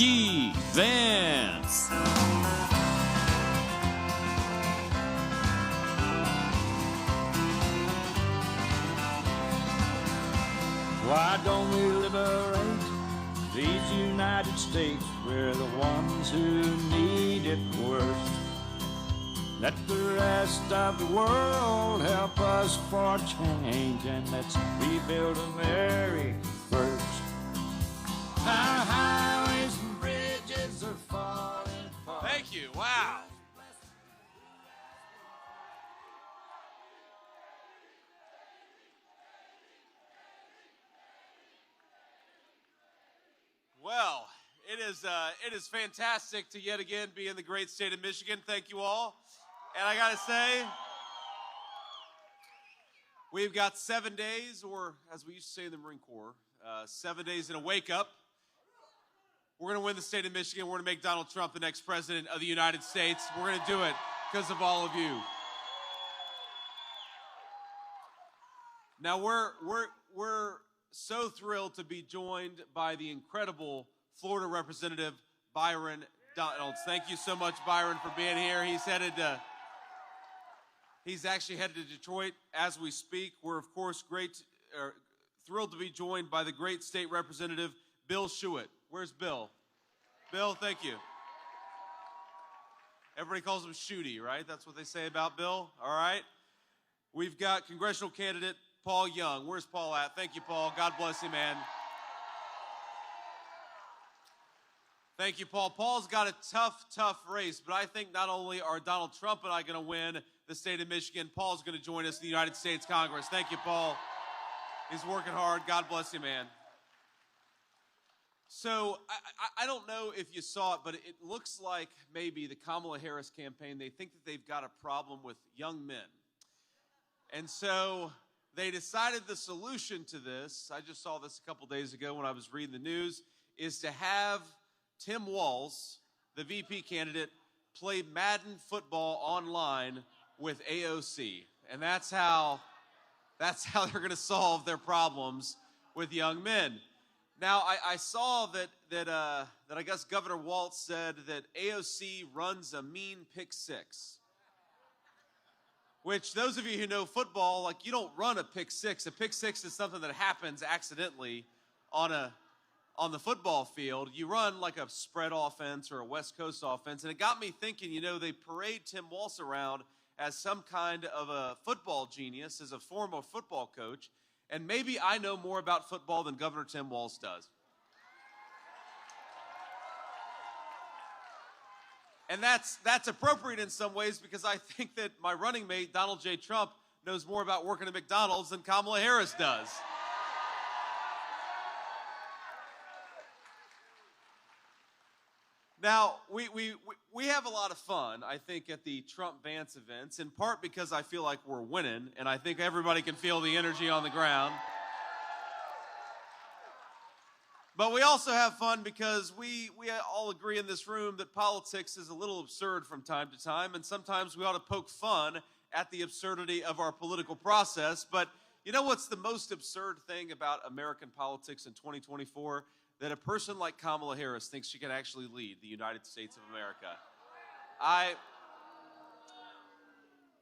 Vance. Why don't we liberate these United States? We're the ones who need it worst. Let the rest of the world help us for change, and let's rebuild America first. Our highways and bridges are falling apart. Thank you. Wow. Well, it is fantastic to yet again be in the great state of Michigan. Thank you all. And I got to say, we've got 7 days, or as we used to say in the Marine Corps, 7 days in a wake-up. We're going to win the state of Michigan. We're going to make Donald Trump the next president of the United States. We're going to do it because of all of you. Now, we're so thrilled to be joined by the incredible Florida Representative Byron Donalds. Thank you so much, Byron, for being here. He's actually headed to Detroit as we speak. We're, of course, thrilled to be joined by the great state representative, Bill Schuett. Where's Bill? Bill, thank you. Everybody calls him Shooty, right? That's what they say about Bill? All right. We've got congressional candidate Paul Young. Where's Paul at? Thank you, Paul. God bless you, man. Thank you, Paul. Paul's got a tough race, but I think not only are Donald Trump and I going to win the state of Michigan, Paul's going to join us in the United States Congress. Thank you, Paul. He's working hard. God bless you, man. So I don't know if you saw it, but it looks like maybe the Kamala Harris campaign, they think that they've got a problem with young men. And so they decided the solution to this, I just saw this a couple days ago when I was reading the news, is to have Tim Walz, the VP candidate, play Madden football online with AOC. And that's how they're going to solve their problems with young men. Now, I saw that I guess Governor Walz said that AOC runs a mean pick six. Which, those of you who know football, like, you don't run a pick six. A pick six is something that happens accidentally on the football field. You run like a spread offense or a West Coast offense. And it got me thinking, they parade Tim Walz around as some kind of a football genius, as a former football coach. And maybe I know more about football than Governor Tim Walz does. And that's appropriate in some ways, because I think that my running mate, Donald J. Trump, knows more about working at McDonald's than Kamala Harris does. Now, we have a lot of fun, I think, at the Trump-Vance events, in part because I feel like we're winning, and I think everybody can feel the energy on the ground. But we also have fun because we all agree in this room that politics is a little absurd from time to time, and sometimes we ought to poke fun at the absurdity of our political process. But you know what's the most absurd thing about American politics in 2024? That a person like Kamala Harris thinks she can actually lead the United States of America.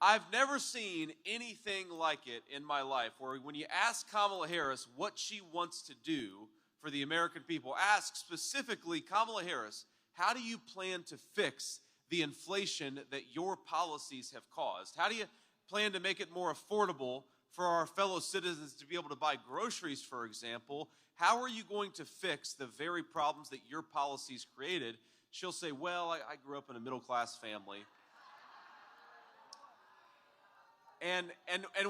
I've never seen anything like it in my life, where when you ask Kamala Harris what she wants to do for the American people, ask specifically, Kamala Harris, how do you plan to fix the inflation that your policies have caused? How do you plan to make it more affordable for our fellow citizens to be able to buy groceries, for example? How are you going to fix the very problems that your policies created? She'll say, well, I grew up in a middle-class family. And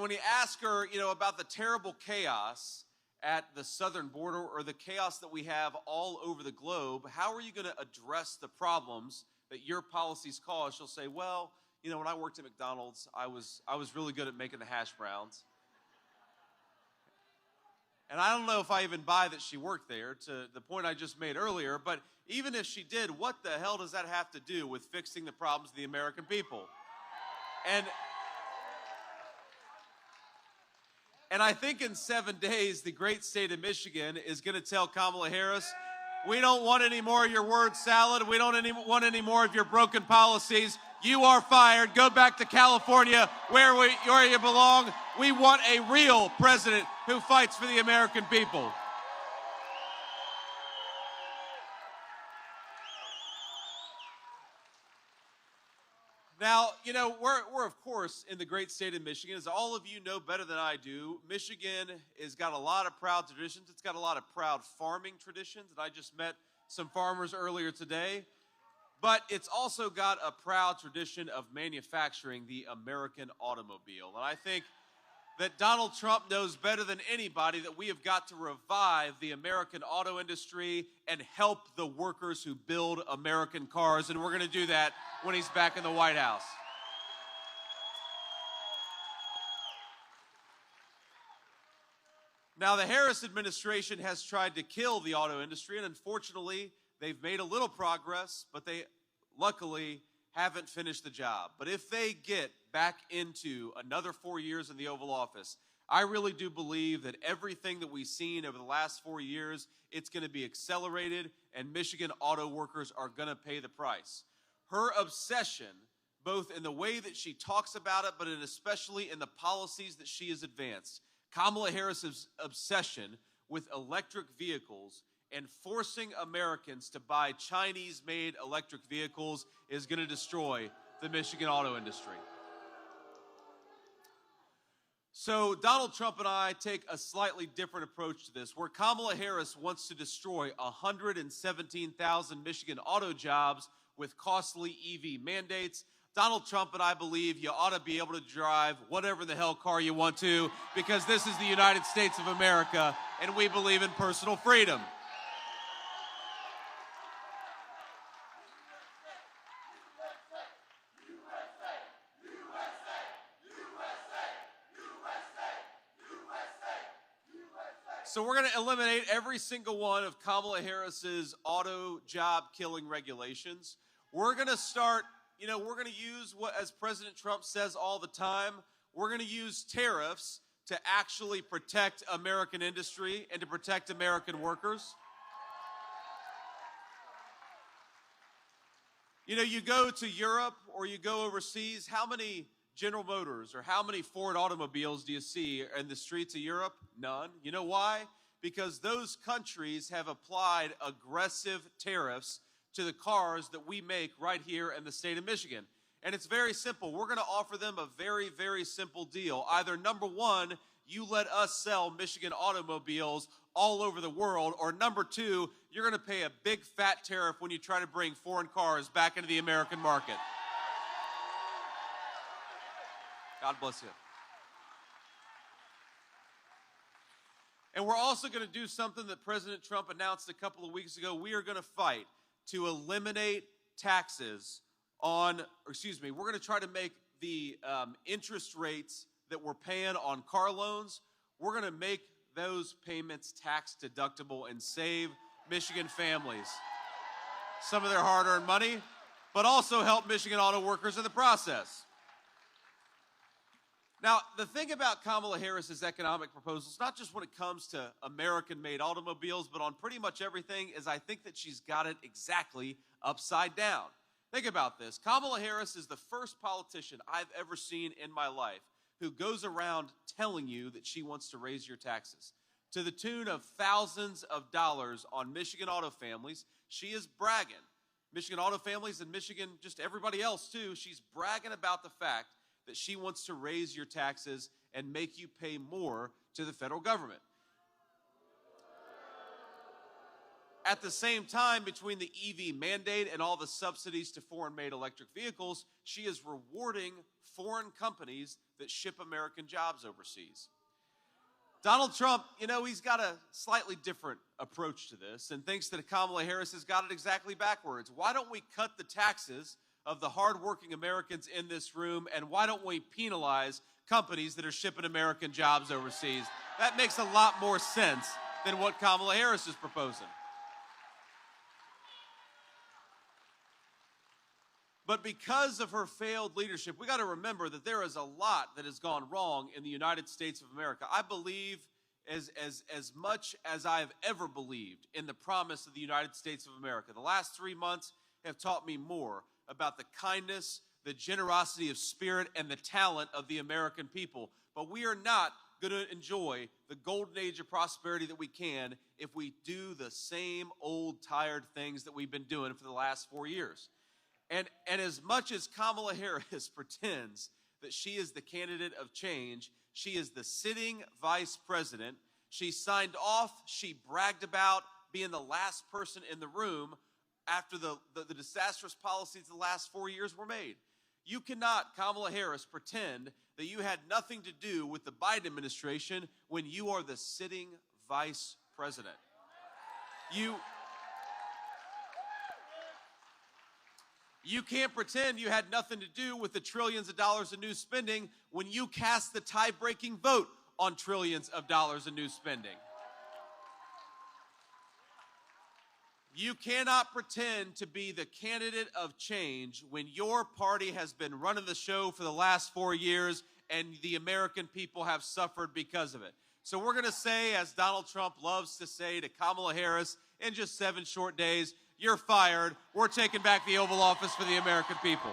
when you ask her, about the terrible chaos at the southern border, or the chaos that we have all over the globe, how are you going to address the problems that your policies cause? She'll say, well, when I worked at McDonald's, I was really good at making the hash browns. And I don't know if I even buy that she worked there, to the point I just made earlier, but even if she did, what the hell does that have to do with fixing the problems of the American people? And I think in 7 days, the great state of Michigan is going to tell Kamala Harris, We don't want any more of your word salad. We don't want any more of your broken policies. You are fired. Go back to California where you belong. We want a real president who fights for the American people. Now, you know, we're of course in the great state of Michigan. As all of you know better than I do, Michigan has got a lot of proud traditions. It's got a lot of proud farming traditions, and I just met some farmers earlier today. But it's also got a proud tradition of manufacturing the American automobile. And I think that Donald Trump knows better than anybody that we have got to revive the American auto industry and help the workers who build American cars. And we're going to do that when he's back in the White House. Now, the Harris administration has tried to kill the auto industry, and unfortunately, they've made a little progress, but they luckily haven't finished the job. But if they get back into another 4 years in the Oval Office, I really do believe that everything that we've seen over the last 4 years, it's going to be accelerated, and Michigan auto workers are going to pay the price. Her obsession, both in the way that she talks about it, but especially in the policies that she has advanced, Kamala Harris's obsession with electric vehicles and forcing Americans to buy Chinese-made electric vehicles is going to destroy the Michigan auto industry. So Donald Trump and I take a slightly different approach to this, where Kamala Harris wants to destroy 117,000 Michigan auto jobs with costly EV mandates. Donald Trump and I believe you ought to be able to drive whatever the hell car you want to, because this is the United States of America, and we believe in personal freedom. So we're going to eliminate every single one of Kamala Harris's auto job killing regulations. We're going to start, we're going to use what, as President Trump says all the time, we're going to use tariffs to actually protect American industry and to protect American workers. You go to Europe or you go overseas, how many General Motors or how many Ford automobiles do you see in the streets of Europe? None. You know why? Because those countries have applied aggressive tariffs to the cars that we make right here in the state of Michigan. And it's very simple. We're going to offer them a very, very simple deal. Either number one, you let us sell Michigan automobiles all over the world, or number two, you're going to pay a big fat tariff when you try to bring foreign cars back into the American market. God bless you. And we're also going to do something that President Trump announced a couple of weeks ago. We are going to fight to eliminate taxes we're going to try to make the interest rates that we're paying on car loans, we're going to make those payments tax deductible and save Michigan families some of their hard-earned money, but also help Michigan auto workers in the process. Now, the thing about Kamala Harris's economic proposals, not just when it comes to American-made automobiles, but on pretty much everything, is I think that she's got it exactly upside down. Think about this. Kamala Harris is the first politician I've ever seen in my life who goes around telling you that she wants to raise your taxes to the tune of thousands of dollars on Michigan auto families. She is bragging. Michigan auto families and Michigan, just everybody else too, she's bragging about the fact that she wants to raise your taxes and make you pay more to the federal government. At the same time, between the EV mandate and all the subsidies to foreign-made electric vehicles, she is rewarding foreign companies that ship American jobs overseas. Donald Trump, he's got a slightly different approach to this and thinks that Kamala Harris has got it exactly backwards. Why don't we cut the taxes of the hardworking Americans in this room, and why don't we penalize companies that are shipping American jobs overseas? That makes a lot more sense than what Kamala Harris is proposing. But because of her failed leadership, we got to remember that there is a lot that has gone wrong in the United States of America. I believe as much as I've ever believed in the promise of the United States of America. The last 3 months have taught me more about the kindness, the generosity of spirit, and the talent of the American people. But we are not going to enjoy the golden age of prosperity that we can if we do the same old tired things that we've been doing for the last 4 years. And as much as Kamala Harris pretends that she is the candidate of change, she is the sitting vice president. She signed off, she bragged about being the last person in the room after the disastrous policies of the last 4 years were made. You cannot, Kamala Harris, pretend that you had nothing to do with the Biden administration when you are the sitting vice president. You can't pretend you had nothing to do with the trillions of dollars in new spending when you cast the tie-breaking vote on trillions of dollars in new spending. You cannot pretend to be the candidate of change when your party has been running the show for the last 4 years and the American people have suffered because of it. So we're going to say, as Donald Trump loves to say to Kamala Harris, in just 7 short days, you're fired. We're taking back the Oval Office for the American people.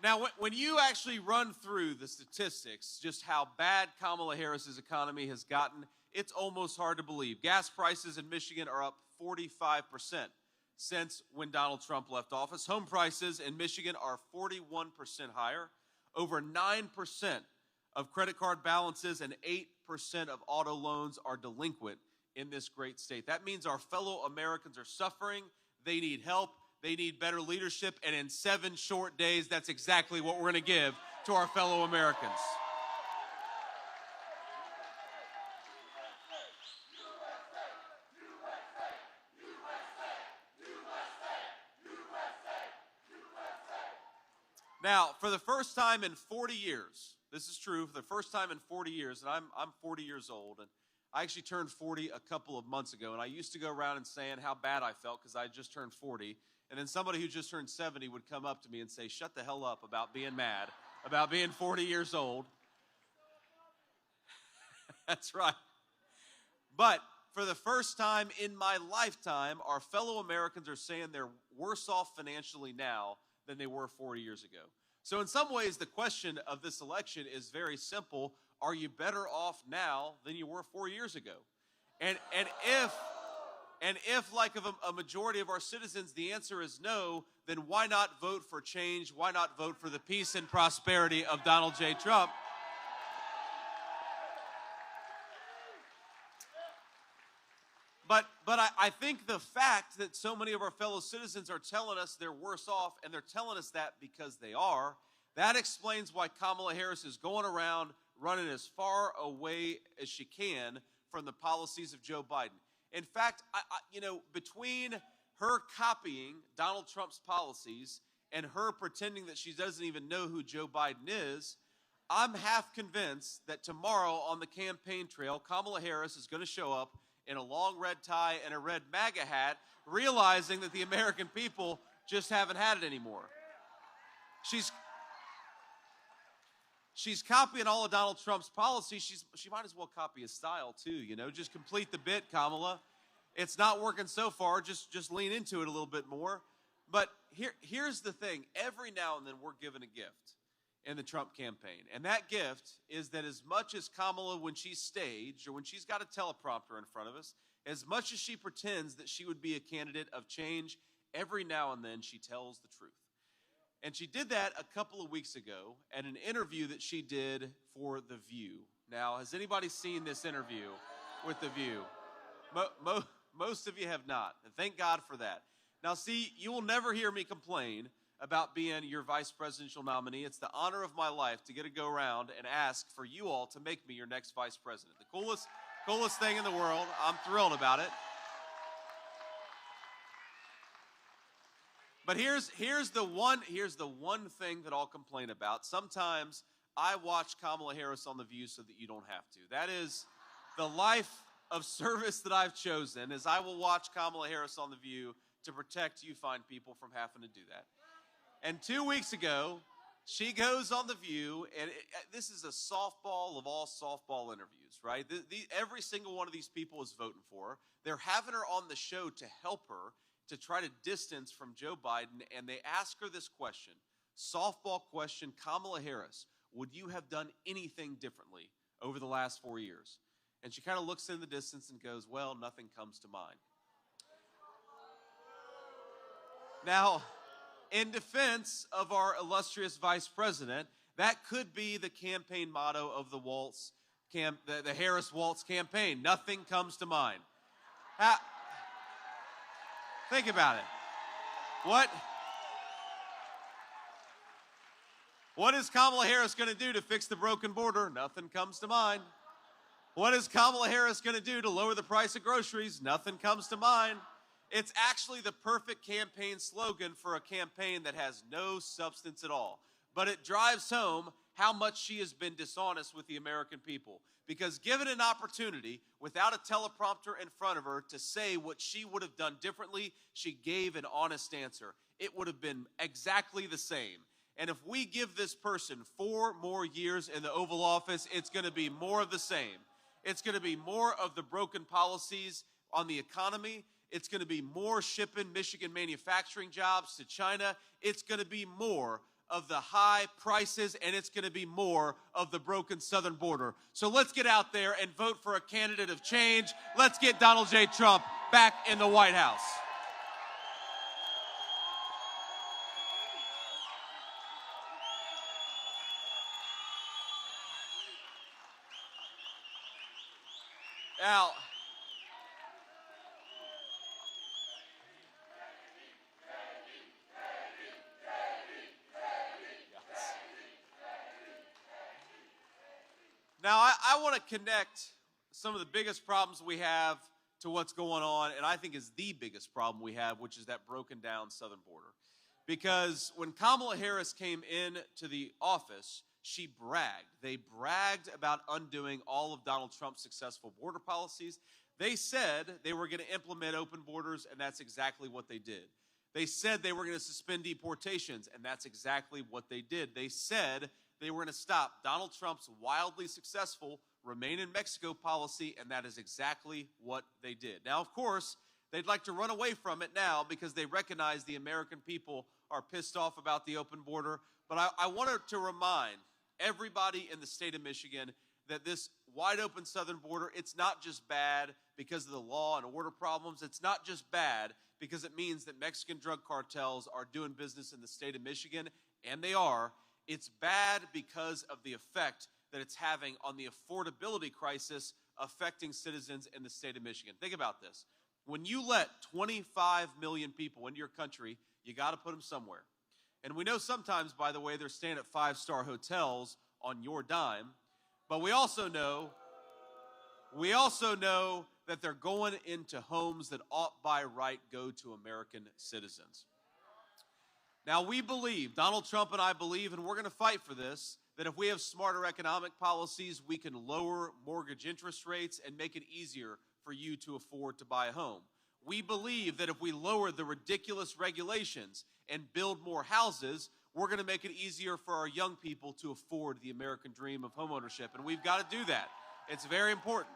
Now, when you actually run through the statistics, just how bad Kamala Harris's economy has gotten, it's almost hard to believe. Gas prices in Michigan are up 45% since when Donald Trump left office. Home prices in Michigan are 41% higher. Over 9% of credit card balances and 8% of auto loans are delinquent in this great state. That means our fellow Americans are suffering. They need help. They need better leadership. And in 7 short days, that's exactly what we're going to give to our fellow Americans. Now, for the first time in 40 years, this is true, for the first time in 40 years, and I'm 40 years old, and I actually turned 40 a couple of months ago, and I used to go around and saying how bad I felt because I just turned 40, and then somebody who just turned 70 would come up to me and say, shut the hell up about being mad, about being 40 years old. That's right. But for the first time in my lifetime, our fellow Americans are saying they're worse off financially now than they were 40 years ago. So in some ways, the question of this election is very simple. Are you better off now than you were 4 years ago? And if like a majority of our citizens, the answer is no, then why not vote for change? Why not vote for the peace and prosperity of Donald J. Trump? But I think the fact that so many of our fellow citizens are telling us they're worse off, and they're telling us that because they are, that explains why Kamala Harris is going around running as far away as she can from the policies of Joe Biden. In fact, between her copying Donald Trump's policies and her pretending that she doesn't even know who Joe Biden is, I'm half convinced that tomorrow on the campaign trail, Kamala Harris is going to show up in a long red tie and a red MAGA hat, realizing that the American people just haven't had it anymore. She's copying all of Donald Trump's policies. She might as well copy his style too, Just complete the bit, Kamala. It's not working so far. Just lean into it a little bit more. But here's the thing. Every now and then we're given a gift in the Trump campaign. And that gift is that as much as Kamala, when she's staged or when she's got a teleprompter in front of us, as much as she pretends that she would be a candidate of change, every now and then she tells the truth. And she did that a couple of weeks ago at an interview that she did for The View. Now, has anybody seen this interview with The View? Most of you have not, and thank God for that. Now, see, you will never hear me complain about being your vice presidential nominee. It's the honor of my life to get to go around and ask for you all to make me your next vice president. The coolest thing in the world. I'm thrilled about it. But here's the one thing that I'll complain about. Sometimes I watch Kamala Harris on The View so that you don't have to. That is the life of service that I've chosen, is I will watch Kamala Harris on The View to protect you fine people from having to do that. And 2 weeks ago, she goes on The View, and this is a softball of all softball interviews, right? Every single one of these people is voting for her. They're having her on the show to help her to try to distance from Joe Biden, and they ask her this question, softball question, Kamala Harris, would you have done anything differently over the last 4 years? And she kind of looks in the distance and goes, well, nothing comes to mind. Now, in defense of our illustrious vice president, that could be the campaign motto of the the Harris-Waltz campaign. Nothing comes to mind. Think about it. What is Kamala Harris going to do to fix the broken border? Nothing comes to mind. What is Kamala Harris going to do to lower the price of groceries? Nothing comes to mind. It's actually the perfect campaign slogan for a campaign that has no substance at all. But it drives home how much she has been dishonest with the American people. Because given an opportunity, without a teleprompter in front of her, to say what she would have done differently, she gave an honest answer. It would have been exactly the same. And if we give this person 4 more years in the Oval Office, it's going to be more of the same. It's going to be more of the broken policies on the economy. It's going to be more shipping Michigan manufacturing jobs to China. It's going to be more of the high prices, and it's going to be more of the broken southern border. So let's get out there and vote for a candidate of change. Let's get Donald J. Trump back in the White House. Now, I want to connect some of the biggest problems we have to what's going on, and I think is the biggest problem we have, which is that broken down southern border. Because when Kamala Harris came into the office, she bragged. They bragged about undoing all of Donald Trump's successful border policies. They said they were going to implement open borders, and that's exactly what they did. They said they were going to suspend deportations, and that's exactly what they did. They said they were going to stop Donald Trump's wildly successful Remain in Mexico policy, and that is exactly what they did. Now, of course, they'd like to run away from it now because they recognize the American people are pissed off about the open border. But I wanted to remind everybody in the state of Michigan that this wide open southern border, it's not just bad because of the law and order problems. It's not just bad because it means that Mexican drug cartels are doing business in the state of Michigan, and they are. It's bad because of the effect that it's having on the affordability crisis affecting citizens in the state of Michigan. Think about this. When you let 25 million people into your country, you got to put them somewhere. And we know sometimes, by the way, they're staying at 5-star hotels on your dime. But we also know that they're going into homes that ought by right go to American citizens. Now, we believe, Donald Trump and I believe, and we're going to fight for this, that if we have smarter economic policies, we can lower mortgage interest rates and make it easier for you to afford to buy a home. We believe that if we lower the ridiculous regulations and build more houses, we're going to make it easier for our young people to afford the American dream of homeownership. And we've got to do that. It's very important.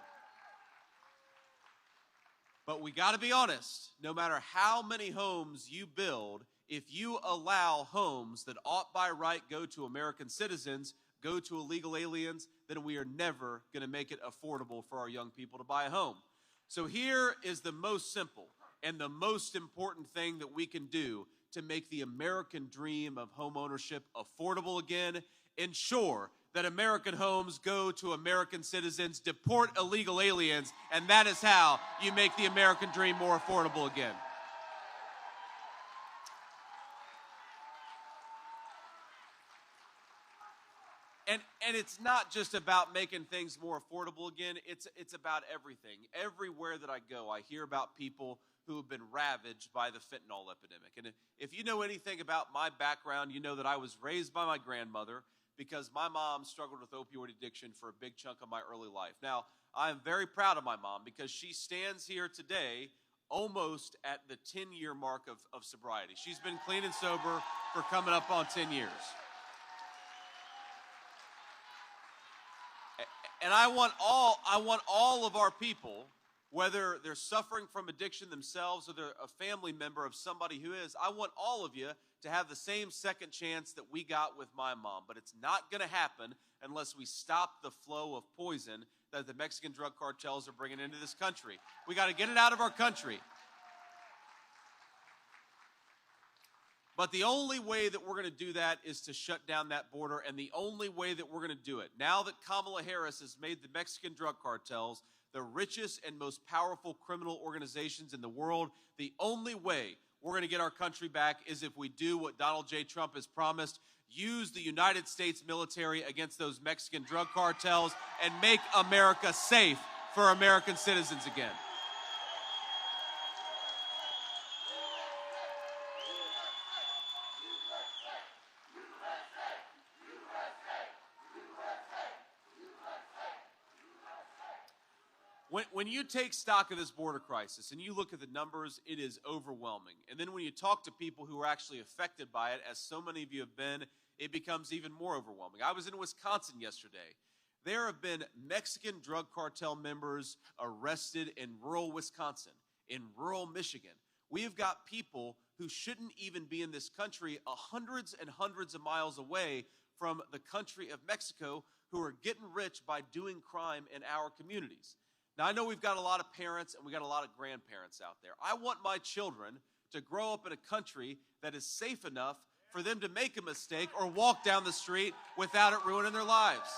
But we got to be honest. No matter how many homes you build, if you allow homes that ought by right go to American citizens, go to illegal aliens, then we are never going to make it affordable for our young people to buy a home. So here is the most simple and the most important thing that we can do to make the American dream of homeownership affordable again. Ensure that American homes go to American citizens, deport illegal aliens, and that is how you make the American dream more affordable again. And it's not just about making things more affordable again. It's about everything. Everywhere that I go, I hear about people who have been ravaged by the fentanyl epidemic. And if you know anything about my background, you know that I was raised by my grandmother because my mom struggled with opioid addiction for a big chunk of my early life. Now, I am very proud of my mom because she stands here today almost at the 10-year mark of sobriety. She's been clean and sober for coming up on 10 years. And I want all of our people, whether they're suffering from addiction themselves or they're a family member of somebody who is, I want all of you to have the same second chance that we got with my mom. But it's not going to happen unless we stop the flow of poison that the Mexican drug cartels are bringing into this country. We got to get it out of our country. But the only way that we're going to do that is to shut down that border, and the only way that we're going to do it, now that Kamala Harris has made the Mexican drug cartels the richest and most powerful criminal organizations in the world, the only way we're going to get our country back is if we do what Donald J. Trump has promised, use the United States military against those Mexican drug cartels and make America safe for American citizens again. When you take stock of this border crisis and you look at the numbers, it is overwhelming. And then when you talk to people who are actually affected by it, as so many of you have been, it becomes even more overwhelming. I was in Wisconsin yesterday. There have been Mexican drug cartel members arrested in rural Wisconsin, in rural Michigan. We have got people who shouldn't even be in this country hundreds and hundreds of miles away from the country of Mexico who are getting rich by doing crime in our communities. Now, I know we've got a lot of parents and we got a lot of grandparents out there. I want my children to grow up in a country that is safe enough for them to make a mistake or walk down the street without it ruining their lives.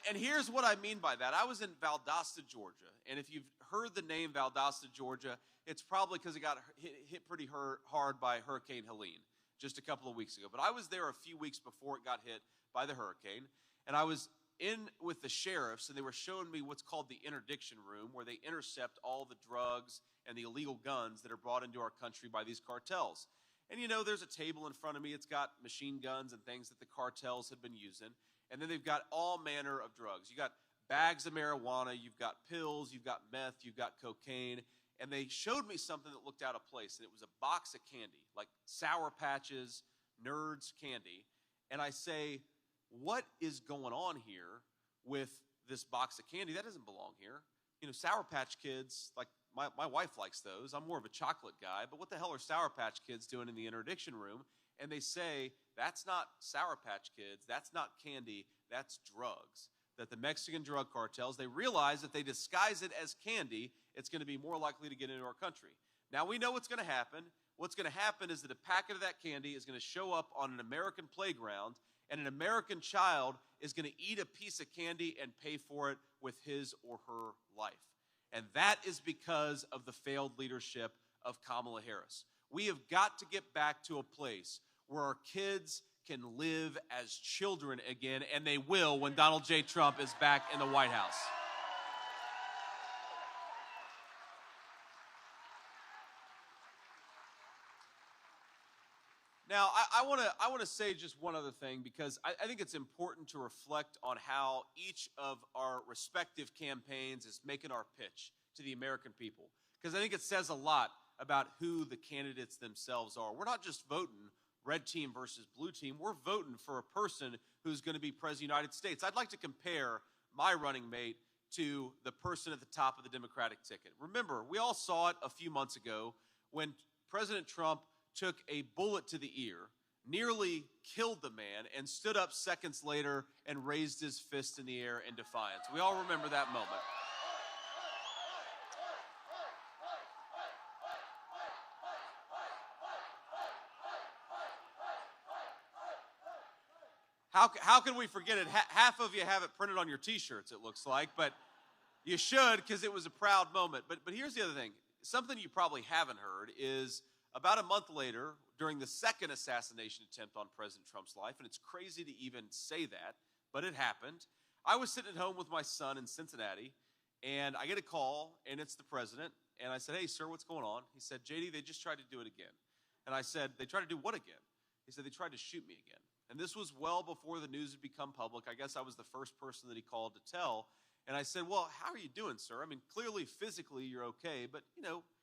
And here's what I mean by that. I was in Valdosta, Georgia, and if you've heard the name Valdosta, Georgia, it's probably because it got hit pretty hard by Hurricane Helene just a couple of weeks ago. But I was there a few weeks before it got hit by the hurricane. And I was in with the sheriffs, and they were showing me what's called the interdiction room, where they intercept all the drugs and the illegal guns that are brought into our country by these cartels. And you know, there's a table in front of me. It's got machine guns and things that the cartels had been using. And then they've got all manner of drugs. You got bags of marijuana, you've got pills, you've got meth, you've got cocaine. And they showed me something that looked out of place, and it was a box of candy, like Sour Patches, Nerds candy. And I say, what is going on here with this box of candy? That doesn't belong here. You know, Sour Patch Kids, like my wife likes those. I'm more of a chocolate guy, but what the hell are Sour Patch Kids doing in the interdiction room? And they say, that's not Sour Patch Kids, that's not candy, that's drugs. That the Mexican drug cartels, they realize that they disguise it as candy, it's going to be more likely to get into our country. Now, we know what's going to happen. What's going to happen is that a packet of that candy is going to show up on an American playground, and an American child is going to eat a piece of candy and pay for it with his or her life. And that is because of the failed leadership of Kamala Harris. We have got to get back to a place where our kids can live as children again, and they will when Donald J. Trump is back in the White House. Now, I want to say just one other thing, because I think it's important to reflect on how each of our respective campaigns is making our pitch to the American people, because I think it says a lot about who the candidates themselves are. We're not just voting red team versus blue team. We're voting for a person who's going to be president of the United States. I'd like to compare my running mate to the person at the top of the Democratic ticket. Remember, we all saw it a few months ago when President Trump took a bullet to the ear, nearly killed the man, and stood up seconds later and raised his fist in the air in defiance. We all remember that moment. How can we forget it? Half of you have it printed on your T-shirts, it looks like, but you should, because it was a proud moment. But here's the other thing. Something you probably haven't heard is about a month later, during the second assassination attempt on President Trump's life, and it's crazy to even say that, but it happened, I was sitting at home with my son in Cincinnati, and I get a call, and it's the president, and I said, "Hey, sir, what's going on?" He said, "JD, they just tried to do it again." And I said, "They tried to do what again?" He said, "They tried to shoot me again." And this was well before the news had become public. I guess I was the first person that he called to tell. And I said, well, how are you doing, sir? I mean, clearly physically you're okay, but,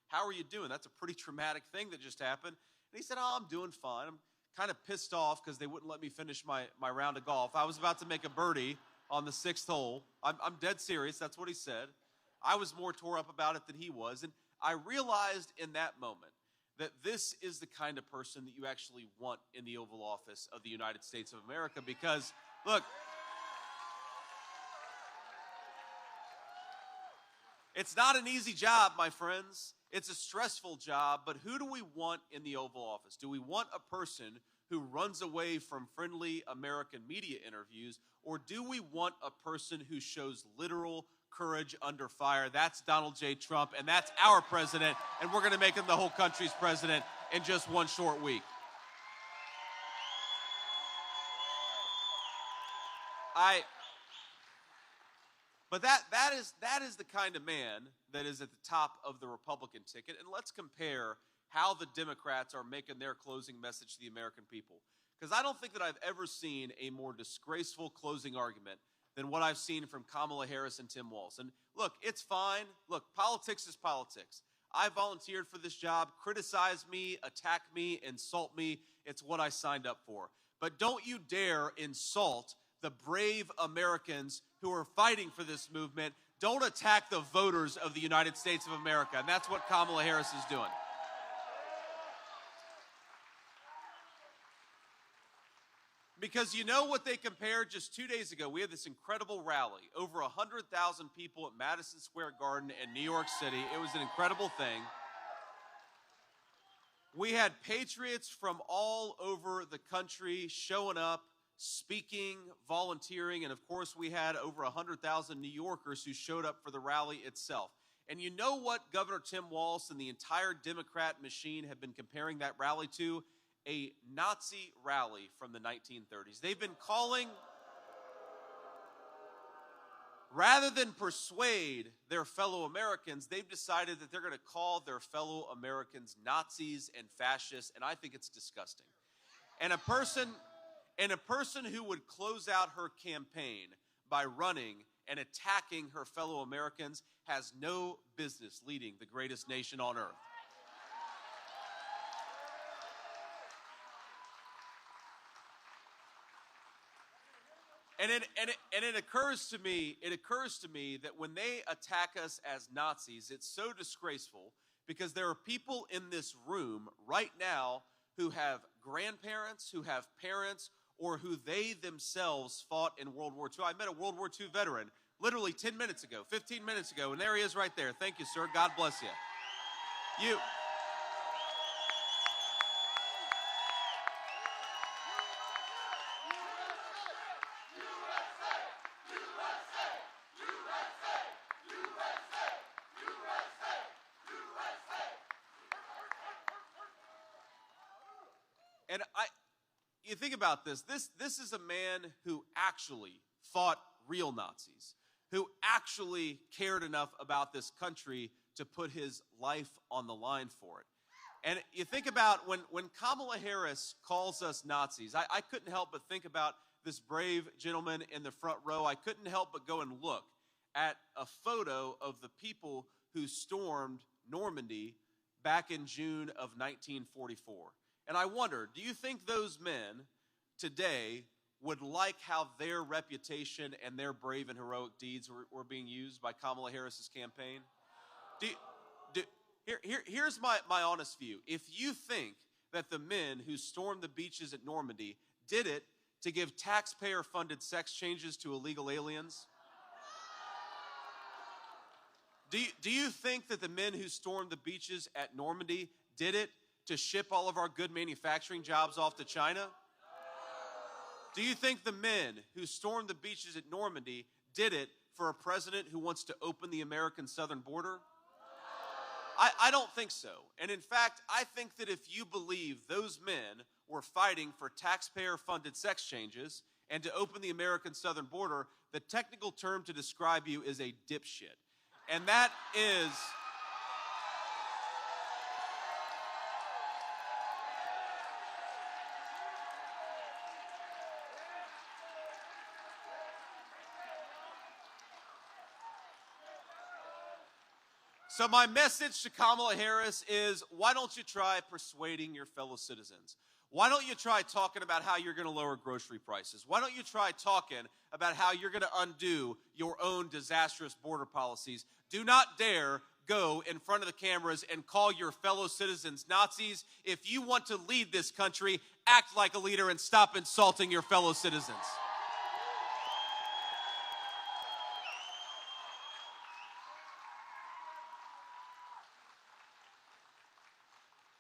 how are you doing? That's a pretty traumatic thing that just happened. And he said, oh, I'm doing fine. I'm kind of pissed off because they wouldn't let me finish my round of golf. I was about to make a birdie on the 6th hole. I'm dead serious. That's what he said. I was more tore up about it than he was. And I realized in that moment that this is the kind of person that you actually want in the Oval Office of the United States of America because, look, it's not an easy job, my friends. It's a stressful job, but who do we want in the Oval Office? Do we want a person who runs away from friendly American media interviews, or do we want a person who shows literal courage under fire? That's Donald J. Trump, and that's our president, and we're going to make him the whole country's president in just one short week. But that is the kind of man that is at the top of the Republican ticket. And let's compare how the Democrats are making their closing message to the American people. Because I don't think that I've ever seen a more disgraceful closing argument than what I've seen from Kamala Harris and Tim Walz. And look, it's fine. Look, politics is politics. I volunteered for this job. Criticize me, attack me, insult me. It's what I signed up for. But don't you dare insult the brave Americans who are fighting for this movement. Don't attack the voters of the United States of America. And that's what Kamala Harris is doing. Because you know what they compared just 2 days ago? We had this incredible rally. Over 100,000 people at Madison Square Garden in New York City. It was an incredible thing. We had patriots from all over the country showing up, speaking, volunteering, and of course we had over 100,000 New Yorkers who showed up for the rally itself. And you know what Governor Tim Walz and the entire Democrat machine have been comparing that rally to? A Nazi rally from the 1930s. They've been calling, rather than persuade their fellow Americans, they've decided that they're going to call their fellow Americans Nazis and fascists, and I think it's disgusting. And a person who would close out her campaign by running and attacking her fellow Americans has no business leading the greatest nation on earth. And it occurs to me that when they attack us as Nazis, it's so disgraceful because there are people in this room right now who have grandparents, who have parents, or who they themselves fought in World War II. I met a World War II veteran literally 10 minutes ago, 15 minutes ago, and there he is right there. Thank you, sir. God bless you. And you think about this. This is a man who actually fought real Nazis, who actually cared enough about this country to put his life on the line for it. And you think about when Kamala Harris calls us Nazis, I couldn't help but think about this brave gentleman in the front row. I couldn't help but go and look at a photo of the people who stormed Normandy back in June of 1944. And I wonder, do you think those men today would like how their reputation and their brave and heroic deeds were being used by Kamala Harris's campaign? Here's my honest view. If you think that the men who stormed the beaches at Normandy did it to give taxpayer-funded sex changes to illegal aliens, do you think that the men who stormed the beaches at Normandy did it to ship all of our good manufacturing jobs off to China? Do you think the men who stormed the beaches at Normandy did it for a president who wants to open the American southern border? I don't think so. And in fact, I think that if you believe those men were fighting for taxpayer-funded sex changes and to open the American southern border, the technical term to describe you is a dipshit. And that is... So my message to Kamala Harris is, why don't you try persuading your fellow citizens? Why don't you try talking about how you're going to lower grocery prices? Why don't you try talking about how you're going to undo your own disastrous border policies? Do not dare go in front of the cameras and call your fellow citizens Nazis. If you want to lead this country, act like a leader and stop insulting your fellow citizens.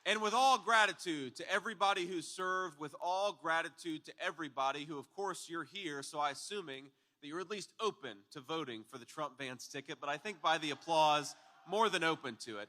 And with all gratitude to everybody who served, with all gratitude to everybody who, of course, you're here, so I'm assuming that you're at least open to voting for the Trump-Vance ticket, but I think by the applause, more than open to it.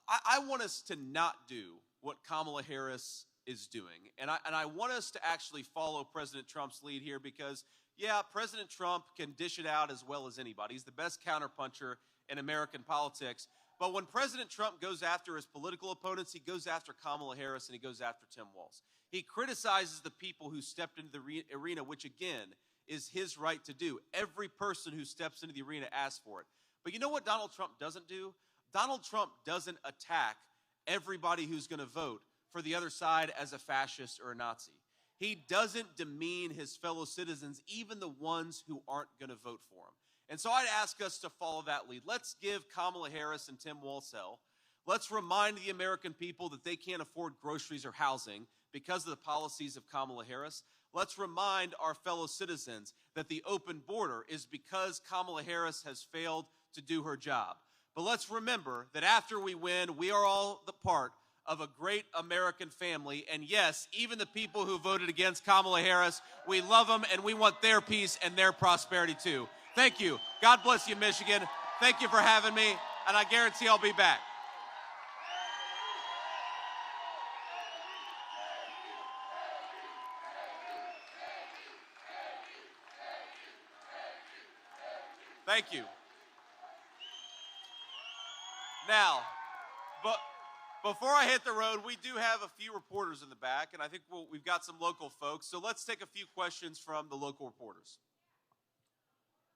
I want us to not do what Kamala Harris is doing, and I want us to actually follow President Trump's lead here because, yeah, President Trump can dish it out as well as anybody. He's the best counterpuncher in American politics. But when President Trump goes after his political opponents, he goes after Kamala Harris and he goes after Tim Walz. He criticizes the people who stepped into the arena, which again is his right to do. Every person who steps into the arena asks for it. But you know what Donald Trump doesn't do? Donald Trump doesn't attack everybody who's going to vote for the other side as a fascist or a Nazi. He doesn't demean his fellow citizens, even the ones who aren't going to vote for him. And so I'd ask us to follow that lead. Let's give Kamala Harris and Tim Walz hell. Let's remind the American people that they can't afford groceries or housing because of the policies of Kamala Harris. Let's remind our fellow citizens that the open border is because Kamala Harris has failed to do her job. But let's remember that after we win, we are all the part of a great American family. And yes, even the people who voted against Kamala Harris, we love them and we want their peace and their prosperity too. Thank you. God bless you, Michigan. Thank you for having me, and I guarantee I'll be back. Thank you. Now, but before I hit the road, we do have a few reporters in the back, and I think we've got some local folks. So let's take a few questions from the local reporters.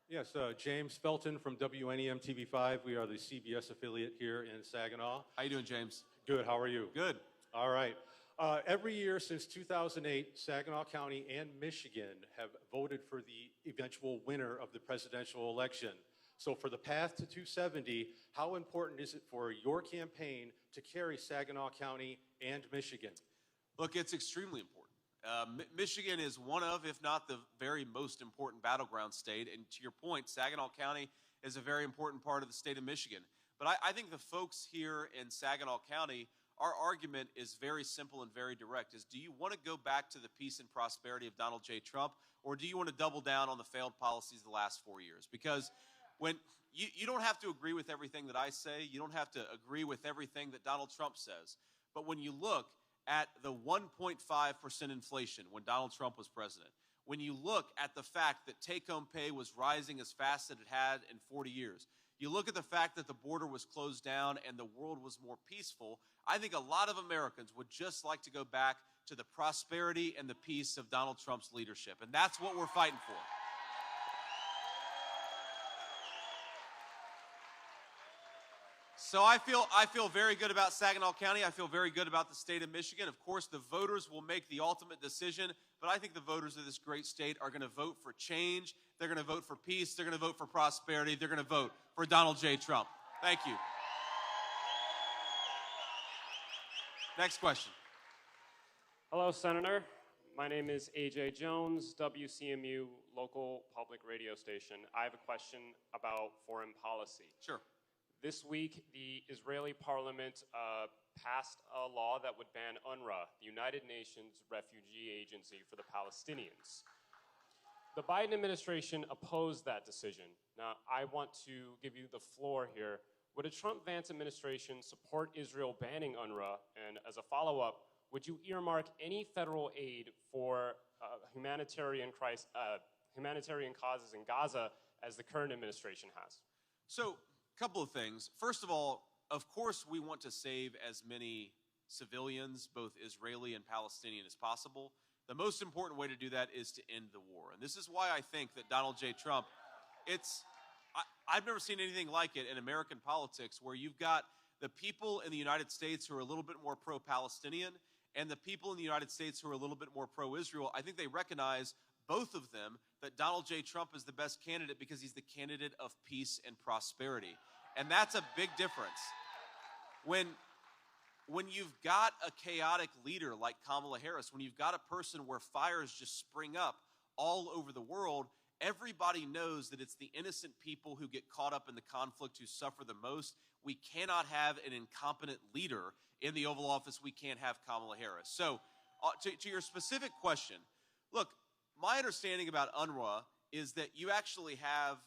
Yes, James Felton from WNEM TV5. We are the CBS affiliate here in Saginaw. How you doing, James? Good, how are you? Good. All right. Every year since 2008, Saginaw County and Michigan have voted for the eventual winner of the presidential election. So for the path to 270, how important is it for your campaign to carry Saginaw County and Michigan? Look, it's extremely important. Michigan is one of, if not the very most important battleground state. And to your point, Saginaw County is a very important part of the state of Michigan. But I think the folks here in Saginaw County, our argument is very simple and very direct. Is do you want to go back to the peace and prosperity of Donald J. Trump, or do you want to double down on the failed policies of the last 4 years? Because when you don't have to agree with everything that I say, you don't have to agree with everything that Donald Trump says. But when you look at the 1.5% inflation when Donald Trump was president, when you look at the fact that take-home pay was rising as fast as it had in 40 years, you look at the fact that the border was closed down and the world was more peaceful, I think a lot of Americans would just like to go back to the prosperity and the peace of Donald Trump's leadership. And that's what we're fighting for. So I feel very good about Saginaw County. I feel very good about the state of Michigan. Of course, the voters will make the ultimate decision, but I think the voters of this great state are going to vote for change. They're going to vote for peace. They're going to vote for prosperity. They're going to vote for Donald J. Trump. Thank you. Next question. Hello, Senator. My name is AJ Jones, WCMU local public radio station. I have a question about foreign policy. Sure. This week, the Israeli parliament passed a law that would ban UNRWA, the United Nations Refugee Agency for the Palestinians. The Biden administration opposed that decision. Now, I want to give you the floor here. Would a Trump-Vance administration support Israel banning UNRWA? And as a follow-up, would you earmark any federal aid for humanitarian causes in Gaza as the current administration has? So, couple of things. First of all, of course, we want to save as many civilians, both Israeli and Palestinian, as possible. The most important way to do that is to end the war. And this is why I think that Donald J. Trump, I've never seen anything like it in American politics, where you've got the people in the United States who are a little bit more pro-Palestinian and the people in the United States who are a little bit more pro-Israel. I think they recognize, both of them, that Donald J. Trump is the best candidate because he's the candidate of peace and prosperity. And that's a big difference. When you've got a chaotic leader like Kamala Harris, when you've got a person where fires just spring up all over the world, everybody knows that it's the innocent people who get caught up in the conflict who suffer the most. We cannot have an incompetent leader in the Oval Office. We can't have Kamala Harris. So to your specific question, look, my understanding about UNRWA is that you actually have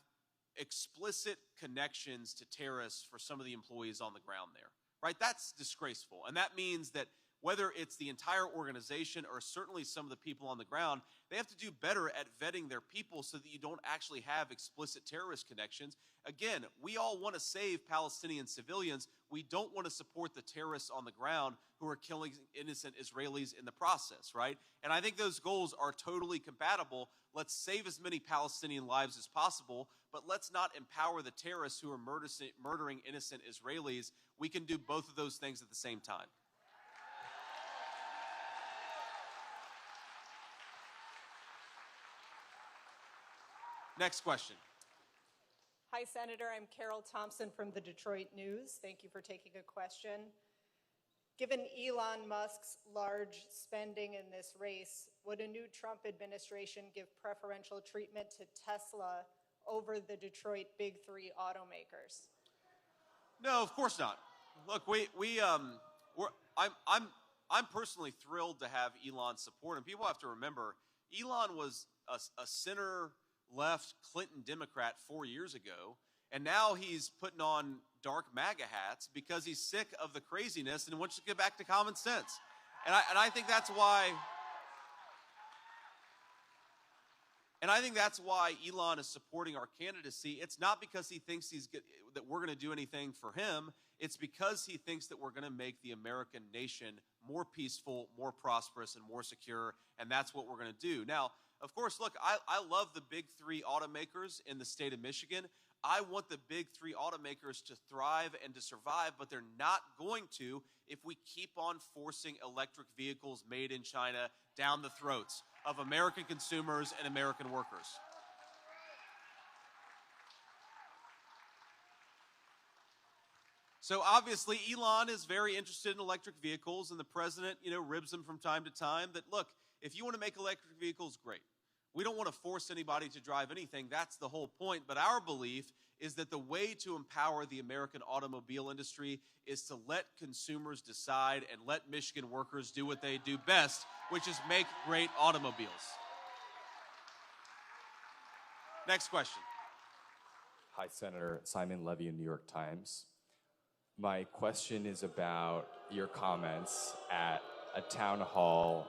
explicit connections to terrorists for some of the employees on the ground there, right? That's disgraceful. And that means that whether it's the entire organization or certainly some of the people on the ground, they have to do better at vetting their people so that you don't actually have explicit terrorist connections. Again, we all want to save Palestinian civilians. We don't want to support the terrorists on the ground who are killing innocent Israelis in the process, right? And I think those goals are totally compatible. Let's save as many Palestinian lives as possible, but let's not empower the terrorists who are murdering innocent Israelis. We can do both of those things at the same time. Next question. Hi, Senator. I'm Carol Thompson from the Detroit News. Thank you for taking a question. Given Elon Musk's large spending in this race, would a new Trump administration give preferential treatment to Tesla over the Detroit Big Three automakers? No, of course not. Look, I'm personally thrilled to have Elon's support, and people have to remember, Elon was a center-left Clinton Democrat 4 years ago, and now he's putting on dark MAGA hats because he's sick of the craziness and wants to get back to common sense. And I think that's why. And I think that's why Elon is supporting our candidacy. It's not because he thinks that we're going to do anything for him. It's because he thinks that we're going to make the American nation more peaceful, more prosperous, and more secure, and that's what we're going to do. Now, of course, look, I love the big three automakers in the state of Michigan. I want the big three automakers to thrive and to survive, but they're not going to if we keep on forcing electric vehicles made in China down the throats of American consumers and American workers. So obviously, Elon is very interested in electric vehicles, and the president, ribs him from time to time that, look, if you want to make electric vehicles, great. We don't want to force anybody to drive anything. That's the whole point. But our belief is that the way to empower the American automobile industry is to let consumers decide and let Michigan workers do what they do best, which is make great automobiles. Next question. Hi, Senator. Simon Levy, New York Times. My question is about your comments at a town hall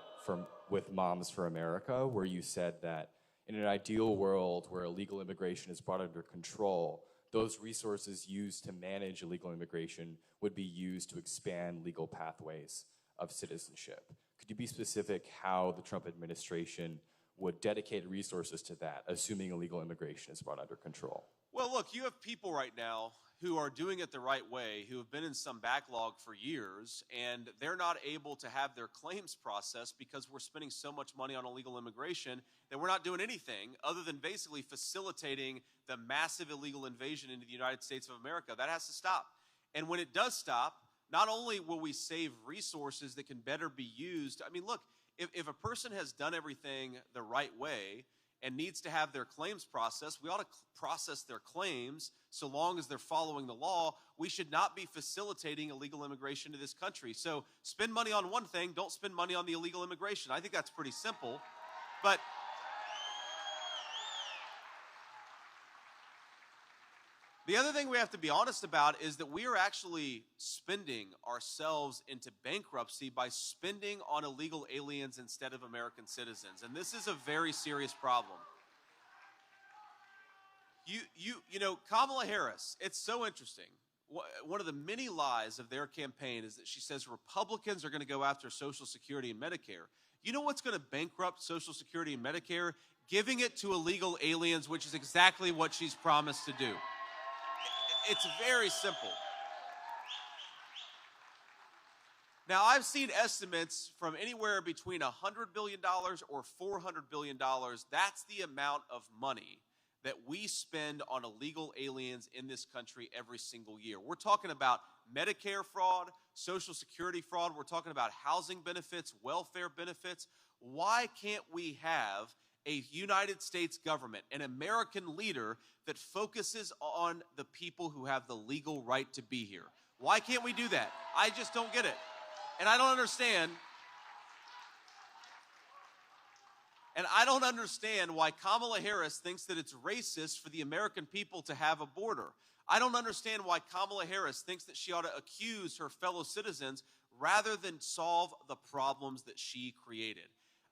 with Moms for America, where you said that in an ideal world where illegal immigration is brought under control, those resources used to manage illegal immigration would be used to expand legal pathways of citizenship. Could you be specific how the Trump administration would dedicate resources to that, assuming illegal immigration is brought under control? Well, look, you have people right now who are doing it the right way, who have been in some backlog for years, and they're not able to have their claims processed because we're spending so much money on illegal immigration that we're not doing anything other than basically facilitating the massive illegal invasion into the United States of America. That has to stop. And when it does stop, not only will we save resources that can better be used, I mean, look, if a person has done everything the right way and needs to have their claims processed, we ought to process their claims so long as they're following the law. We should not be facilitating illegal immigration to this country. So spend money on one thing, don't spend money on the illegal immigration. I think that's pretty simple. But the other thing we have to be honest about is that we are actually spending ourselves into bankruptcy by spending on illegal aliens instead of American citizens. And this is a very serious problem. Kamala Harris, it's so interesting. One of the many lies of their campaign is that she says Republicans are going to go after Social Security and Medicare. You know what's going to bankrupt Social Security and Medicare? giving it to illegal aliens, which is exactly what she's promised to do. It's very simple. Now, I've seen estimates from anywhere between $100 billion or $400 billion. That's the amount of money that we spend on illegal aliens in this country every single year. We're talking about Medicare fraud, Social Security fraud. We're talking about housing benefits, welfare benefits. Why can't we have a United States government, an American leader that focuses on the people who have the legal right to be here? Why can't we do that? I just don't get it. And I don't understand. And I don't understand why Kamala Harris thinks that it's racist for the American people to have a border. I don't understand why Kamala Harris thinks that she ought to accuse her fellow citizens rather than solve the problems that she created.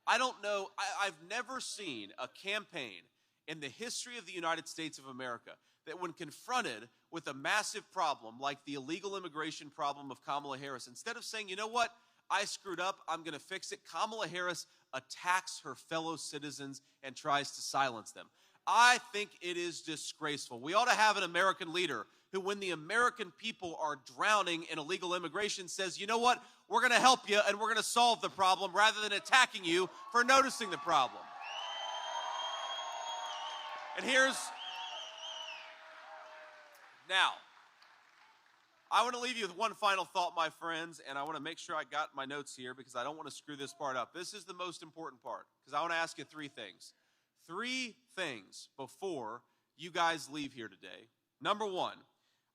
I don't know. I've never seen a campaign in the history of the United States of America that when confronted with a massive problem like the illegal immigration problem of Kamala Harris, instead of saying, you know what, I screwed up, I'm going to fix it, Kamala Harris attacks her fellow citizens and tries to silence them. I think it is disgraceful. We ought to have an American leader who, when the American people are drowning in illegal immigration, says, you know what, we're going to help you and we're going to solve the problem rather than attacking you for noticing the problem. And now, I want to leave you with one final thought, my friends, and I want to make sure I got my notes here because I don't want to screw this part up. This is the most important part because I want to ask you three things. Three things before you guys leave here today. Number one,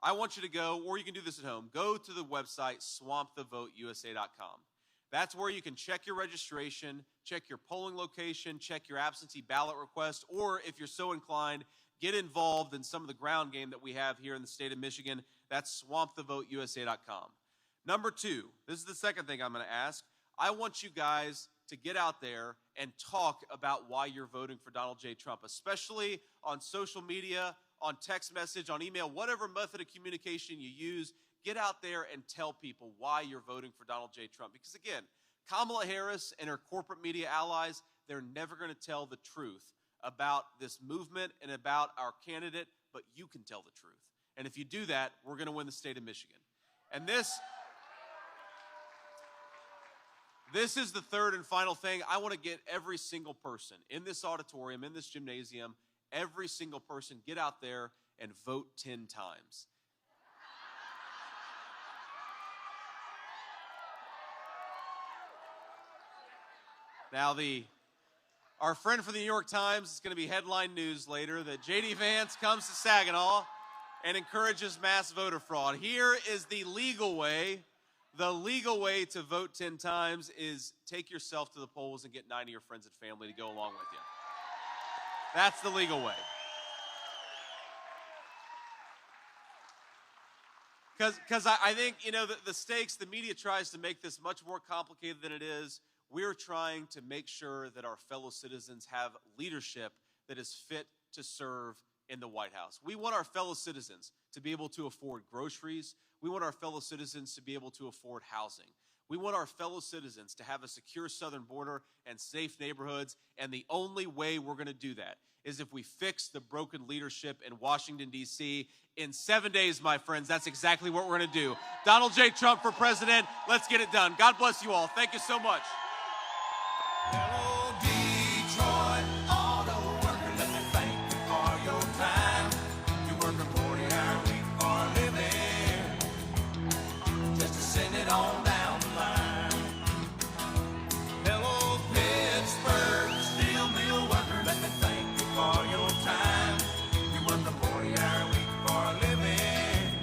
I want you to go, or you can do this at home, go to the website swampthevoteusa.com. That's where you can check your registration, check your polling location, check your absentee ballot request, or if you're so inclined, get involved in some of the ground game that we have here in the state of Michigan. That's swampthevoteusa.com. Number two, this is the second thing I'm going to ask. I want you guys to get out there and talk about why you're voting for Donald J. Trump, especially on social media, on text message, on email, whatever method of communication you use. Get out there and tell people why you're voting for Donald J. Trump. Because again, Kamala Harris and her corporate media allies, they're never going to tell the truth about this movement and about our candidate, but you can tell the truth. And if you do that, we're going to win the state of Michigan. And this is the third and final thing. I want to get every single person in this auditorium, in this gymnasium, every single person, get out there and vote 10 times. Now, our friend from the New York Times is going to be headline news later that J.D. Vance comes to Saginaw and encourages mass voter fraud. Here is the legal way. The legal way to vote 10 times is take yourself to the polls and get 9 of your friends and family to go along with you. That's the legal way. Because I think, the stakes, the media tries to make this much more complicated than it is. We're trying to make sure that our fellow citizens have leadership that is fit to serve in the White House. We want our fellow citizens to be able to afford groceries. We want our fellow citizens to be able to afford housing. We want our fellow citizens to have a secure southern border and safe neighborhoods. And the only way we're going to do that is if we fix the broken leadership in Washington, D.C. In 7 days, my friends, that's exactly what we're going to do. Donald J. Trump for president. Let's get it done. God bless you all. Thank you so much. Well,